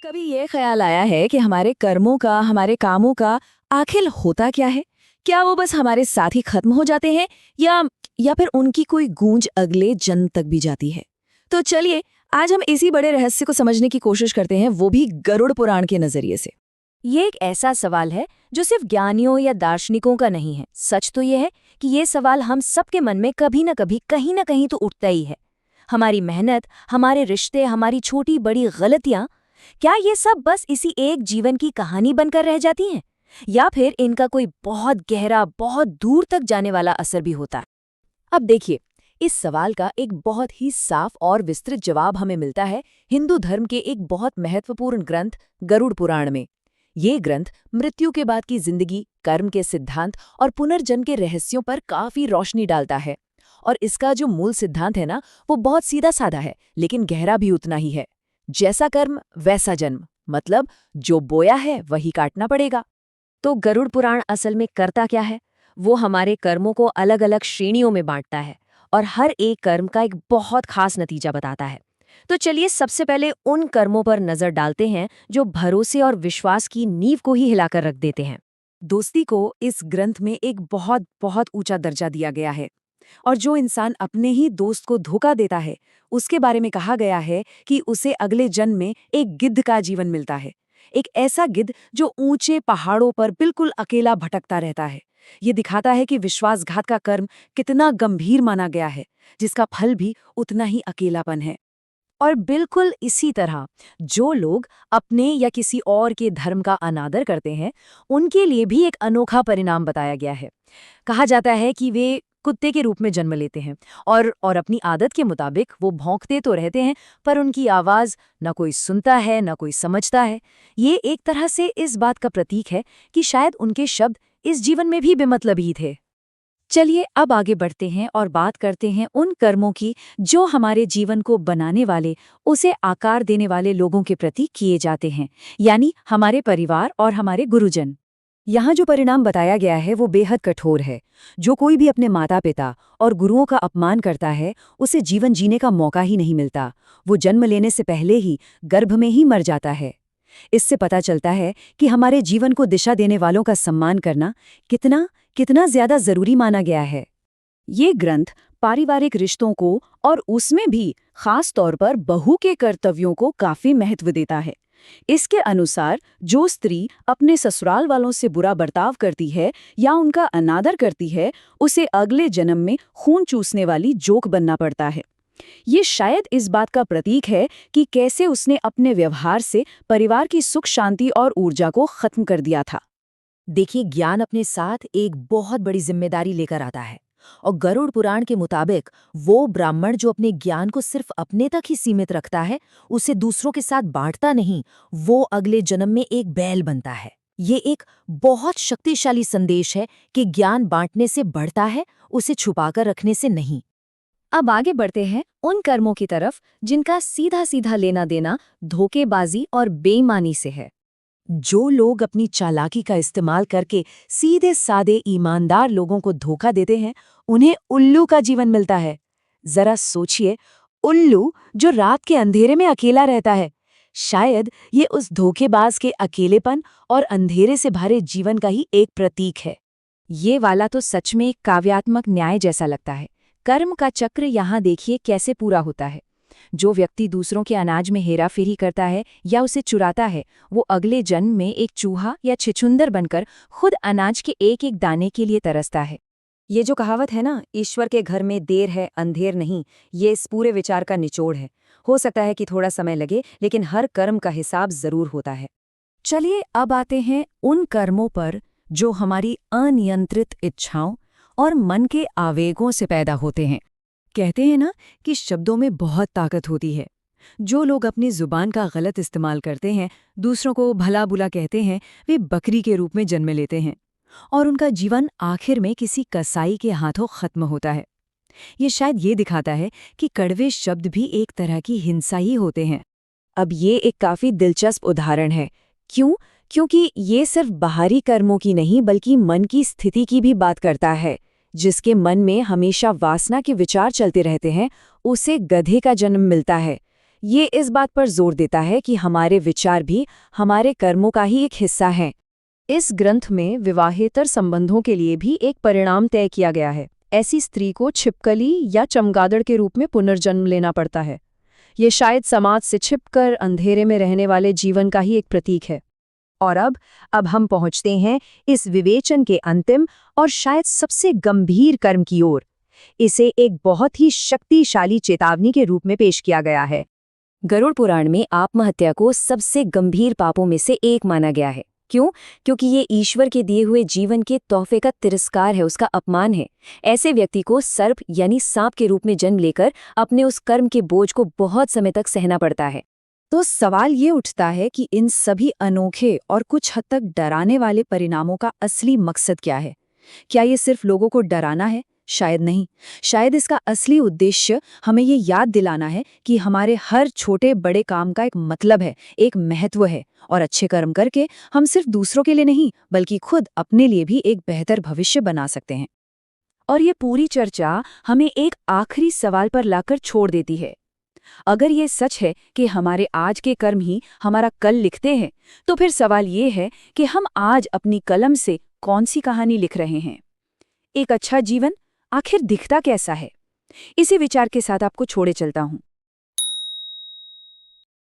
कभी ये ख्याल आया है कि हमारे कर्मों का, हमारे कामों का आखिर होता क्या है? क्या वो बस हमारे साथ ही खत्म हो जाते हैं या फिर उनकी कोई गूंज अगले जन्म तक भी जाती है? तो चलिए, आज हम इसी बड़े रहस्य को समझने की कोशिश करते हैं, वो भी गरुड़ पुराण के नजरिए से। ये एक ऐसा सवाल है जो सिर्फ ज्ञानियों या दार्शनिकों का नहीं है। सच तो ये है कि ये सवाल हम सबके मन में कभी न कभी, कहीं न कहीं तो उठता ही है। हमारी मेहनत, हमारे रिश्ते, हमारी छोटी बड़ी गलतियां, क्या ये सब बस इसी एक जीवन की कहानी बनकर रह जाती हैं? या फिर इनका कोई बहुत गहरा, बहुत दूर तक जाने वाला असर भी होता है? अब देखिए, इस सवाल का एक बहुत ही साफ और विस्तृत जवाब हमें मिलता है हिंदू धर्म के एक बहुत महत्वपूर्ण ग्रंथ गरुड़ पुराण में। ये ग्रंथ मृत्यु के बाद की जिंदगी, कर्म के सिद्धांत और पुनर्जन्म के रहस्यों पर काफी रोशनी डालता है। और इसका जो मूल सिद्धांत है ना, वो बहुत सीधा साधा है, लेकिन गहरा भी उतना ही है। जैसा कर्म वैसा जन्म, मतलब जो बोया है वही काटना पड़ेगा। तो गरुड़ पुराण असल में करता क्या है? वो हमारे कर्मों को अलग अलग श्रेणियों में बांटता है और हर एक कर्म का एक बहुत खास नतीजा बताता है। तो चलिए सबसे पहले उन कर्मों पर नजर डालते हैं जो भरोसे और विश्वास की नींव को ही हिलाकर रख देते हैं। दोस्ती को इस ग्रंथ में एक बहुत बहुत ऊंचा दर्जा दिया गया है। और जो इंसान अपने ही दोस्त को धोखा देता है, उसके बारे में कहा गया है कि उसे अगले जन्म में एक गिद्ध का जीवन मिलता है। एक ऐसा गिद्ध जो ऊंचे पहाड़ों पर बिल्कुल अकेला भटकता रहता है। ये दिखाता है कि विश्वासघात का कर्म कितना गंभीर माना गया है, जिसका फल भी उतना ही अकेलापन है। और बिल्कुल इसी तरह जो लोग अपने या किसी और के धर्म का अनादर करते हैं, उनके लिए भी एक अनोखा परिणाम बताया गया है। कहा जाता है कि वे कुत्ते के रूप में जन्म लेते हैं और अपनी आदत के मुताबिक वो भौंकते तो रहते हैं, पर उनकी आवाज़ न कोई सुनता है न कोई समझता है। ये एक तरह से इस बात का प्रतीक है कि शायद उनके शब्द इस जीवन में भी बेमतलब ही थे। चलिए अब आगे बढ़ते हैं और बात करते हैं उन कर्मों की जो हमारे जीवन को बनाने वाले, उसे आकार देने वाले लोगों के प्रति किए जाते हैं, यानी हमारे परिवार और हमारे गुरुजन। यहाँ जो परिणाम बताया गया है वो बेहद कठोर है। जो कोई भी अपने माता पिता और गुरुओं का अपमान करता है, उसे जीवन जीने का मौका ही नहीं मिलता। वो जन्म लेने से पहले ही गर्भ में ही मर जाता है। इससे पता चलता है कि हमारे जीवन को दिशा देने वालों का सम्मान करना कितना कितना ज्यादा जरूरी माना गया है। ये ग्रंथ पारिवारिक रिश्तों को और उसमें भी खास तौर पर बहू के कर्तव्यों को काफी महत्व देता है। इसके अनुसार जो स्त्री अपने ससुराल वालों से बुरा बर्ताव करती है या उनका अनादर करती है, उसे अगले जन्म में खून चूसने वाली जोक बनना पड़ता है। ये शायद इस बात का प्रतीक है कि कैसे उसने अपने व्यवहार से परिवार की सुख शांति और ऊर्जा को खत्म कर दिया था। देखिए, ज्ञान अपने साथ एक बहुत बड़ी जिम्मेदारी लेकर आता है। और गरुड़ पुराण के मुताबिक वो ब्राह्मण जो अपने ज्ञान को सिर्फ अपने तक ही सीमित रखता है, उसे दूसरों के साथ बांटता नहीं, वो अगले जन्म में एक बैल बनता है। ये एक बहुत शक्तिशाली संदेश है कि ज्ञान बांटने से बढ़ता है, उसे छुपाकर रखने से नहीं। अब आगे बढ़ते हैं उन कर्मों की तरफ जिनका सीधा सीधा लेना देना धोखेबाजी और बेईमानी से है। जो लोग अपनी चालाकी का इस्तेमाल करके सीधे सादे ईमानदार लोगों को धोखा देते हैं, उन्हें उल्लू का जीवन मिलता है। जरा सोचिए, उल्लू जो रात के अंधेरे में अकेला रहता है, शायद ये उस धोखेबाज के अकेलेपन और अंधेरे से भरे जीवन का ही एक प्रतीक है। ये वाला तो सच में एक काव्यात्मक न्याय जैसा लगता है। कर्म का चक्र यहाँ देखिए कैसे पूरा होता है। जो व्यक्ति दूसरों के अनाज में हेराफेरी करता है या उसे चुराता है, वो अगले जन्म में एक चूहा या छिछुंदर बनकर खुद अनाज के एक एक दाने के लिए तरसता है। ये जो कहावत है ना, ईश्वर के घर में देर है अंधेर नहीं, ये इस पूरे विचार का निचोड़ है। हो सकता है कि थोड़ा समय लगे, लेकिन हर कर्म का हिसाब जरूर होता है। चलिए अब आते हैं उन कर्मों पर जो हमारी अनियंत्रित इच्छाओं और मन के आवेगों से पैदा होते हैं। कहते हैं ना कि शब्दों में बहुत ताकत होती है। जो लोग अपनी जुबान का गलत इस्तेमाल करते हैं, दूसरों को भला बुला कहते हैं, वे बकरी के रूप में जन्म लेते हैं और उनका जीवन आखिर में किसी कसाई के हाथों खत्म होता है। ये शायद ये दिखाता है कि कड़वे शब्द भी एक तरह की हिंसा ही होते हैं। अब ये एक काफी दिलचस्प उदाहरण है। क्योंकि ये सिर्फ बाहरी कर्मों की नहीं, बल्कि मन की स्थिति की भी बात करता है। जिसके मन में हमेशा वासना के विचार चलते रहते हैं, उसे गधे का जन्म मिलता है। ये इस बात पर जोर देता है कि हमारे विचार भी हमारे कर्मों का ही एक हिस्सा हैं। इस ग्रंथ में विवाहेतर संबंधों के लिए भी एक परिणाम तय किया गया है। ऐसी स्त्री को छिपकली या चमगादड़ के रूप में पुनर्जन्म लेना पड़ता है। ये शायद समाज से छिपकर अंधेरे में रहने वाले जीवन का ही एक प्रतीक है। और अब हम पहुंचते हैं इस विवेचन के अंतिम और शायद सबसे गंभीर कर्म की ओर। इसे एक बहुत ही शक्तिशाली चेतावनी के रूप में पेश किया गया है। गरुड़ पुराण में आत्महत्या को सबसे गंभीर पापों में से एक माना गया है। क्यों? क्योंकि ये ईश्वर के दिए हुए जीवन के तोहफे का तिरस्कार है, उसका अपमान है। ऐसे व्यक्ति को सर्प यानी सांप के रूप में जन्म लेकर अपने उस कर्म के बोझ को बहुत समय तक सहना पड़ता है। तो सवाल ये उठता है कि इन सभी अनोखे और कुछ हद तक डराने वाले परिणामों का असली मकसद क्या है? क्या ये सिर्फ लोगों को डराना है? शायद नहीं। शायद इसका असली उद्देश्य हमें ये याद दिलाना है कि हमारे हर छोटे बड़े काम का एक मतलब है, एक महत्व है, और अच्छे कर्म करके हम सिर्फ दूसरों के लिए नहीं बल्कि खुद अपने लिए भी एक बेहतर भविष्य बना सकते हैं। और ये पूरी चर्चा हमें एक आखिरी सवाल पर लाकर छोड़ देती है। अगर ये सच है कि हमारे आज के कर्म ही हमारा कल लिखते हैं, तो फिर सवाल ये है कि हम आज अपनी कलम से कौन सी कहानी लिख रहे हैं? एक अच्छा जीवन आखिर दिखता कैसा है? इसी विचार के साथ आपको छोड़े चलता हूं।